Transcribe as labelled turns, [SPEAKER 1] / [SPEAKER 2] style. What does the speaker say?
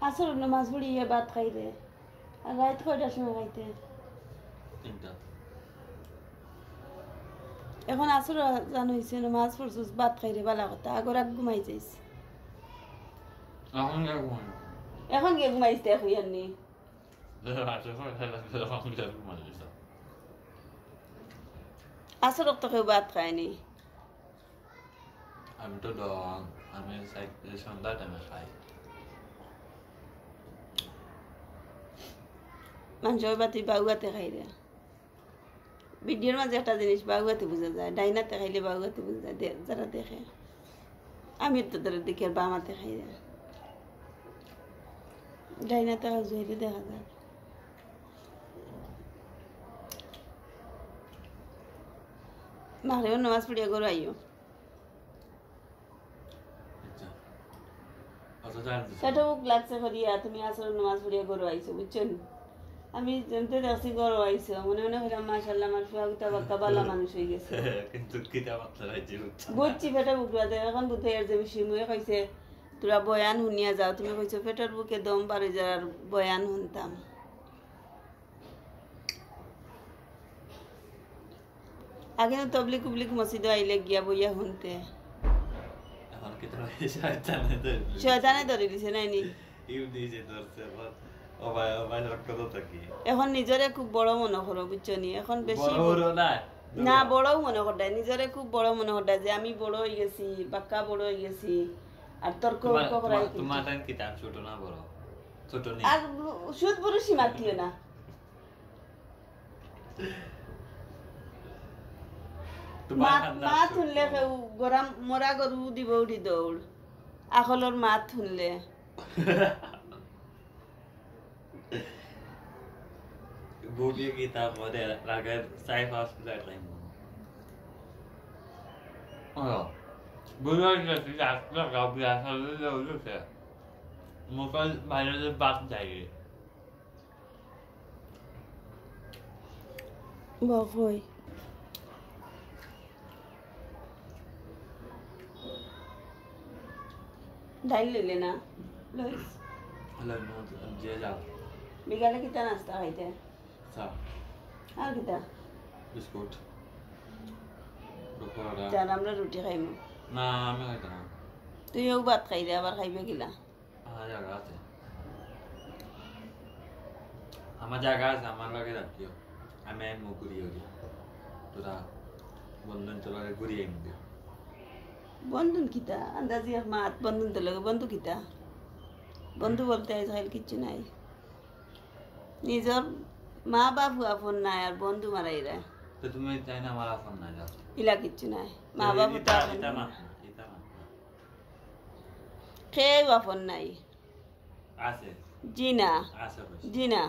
[SPEAKER 1] আসর নামাজ পড়িয়ে ভাত খাইতে আর রাত কয়টার সময় খাইতে?
[SPEAKER 2] 3টা।
[SPEAKER 1] এখন আসর জানো হয়েছে নামাজ পড়ছিস ভাত খাইরে বালা কথা আগর আগ ঘুমাই যাইস এখন গিয়ে ঘুমাইস দেখো ইয়ানি আসর তো কেউ ভাত খায়নি
[SPEAKER 2] আমি তো আমি সন্ধ্যা টাইমে খাই
[SPEAKER 1] মানুষ ওই বাতি বাউগাতে খাই রে ভিডিওর মাঝে একটা জিনিস বাউগাতে বোঝা যায় ডাইনাতে খাইলে বাউগাতে বোঝা যায় যারা দেখে আমি তো তাদের দেখি আর বামাতে খাই রে ডাইনাতে জুইলে দেখা যায় মারেও নামাজ পড়িয়া গরু আইও সেটা বুক লাগছে করিয়া তুমি আসলে নামাজ পড়িয়া গরু আইছো বুঝছেন আমি জানতে দেখছি গরু আইছো মনে মনে হইলাম মাশাআল্লাহ আমার ফুয়াগুতা বাক্কা বালা মানুষ হয়ে গেছে
[SPEAKER 2] কিন্তু কিতাব রাইজি
[SPEAKER 1] বুঝছি পেটে বুক রাতে এখন বুঝতে আর যে শিমুয়ে কইছে তোরা বয়ান শুনিয়া যাও তুমি কইছো পেটের বুকে দম পারে যার বয়ান শুনতাম আগে না তবলিক কুবলিক মসজিদে আইলে গিয়া বইয়া শুনতে
[SPEAKER 2] এখন কিতাব শয়তানে ধরে
[SPEAKER 1] শয়তানে ধরে দিছে নাইনি
[SPEAKER 2] নিজে ধরছে ওবাই রক্ত থাকি
[SPEAKER 1] এখন নিজরে খুব বড় মনে করো বুঝছো নি এখন বেশি
[SPEAKER 2] বড় না
[SPEAKER 1] না বড়ও মনে করতাই নিজরে খুব বড় মনে করতাই যে আমি বড় হয়ে গেছি বাক্কা বড় হয়ে গেছি আর তর্ক করাই
[SPEAKER 2] তোমার টাইম কিতাব ছোট না বড় ছোট নেই
[SPEAKER 1] আর সুদ বড় সীমাতিও না মা শুনলে গরম মরা গরু দিব উঠি দৌড় আকলর মাত শুনলে
[SPEAKER 2] Google kita model lagar saya hospital time. Oh, bulan jadi tak kau biasa dulu sih. Mungkin banyak lebat jadi.
[SPEAKER 1] Bagus. Dah le na, Lois.
[SPEAKER 2] Hello, no, dia jauh.
[SPEAKER 1] Bicara kita nasta aja.
[SPEAKER 2] Sah.
[SPEAKER 1] আর কিটা
[SPEAKER 2] biscuit pakora
[SPEAKER 1] জান আমরা রুটি খাইমু
[SPEAKER 2] না আমি খাইতে না
[SPEAKER 1] তুইও ভাত খাইলে আবার খাইবে কিলা
[SPEAKER 2] জায়গা আছে আমার জায়গা আছে আমার লগে রাখিও আমি ঘুরিয়ে গিয়ে তোরা বন্ধন তোর লগে ঘুরিয়ে নিবি
[SPEAKER 1] বন্ধন কিটা আন্দাজি মাত বন্ধন তো লগে বন্ধু কিটা বন্ধু বলতে আইসাইল কিচ্ছু নাই নিজর মা বাবু আপন নাই আর বন্ধু মারাই রে
[SPEAKER 2] তো তুমি চাই না আমার আপন না যাও
[SPEAKER 1] ইলা কিচ্ছু নাই মা বাবু তো
[SPEAKER 2] এটা না
[SPEAKER 1] কেউ আপন নাই
[SPEAKER 2] আছে
[SPEAKER 1] জি না
[SPEAKER 2] আছে
[SPEAKER 1] জি না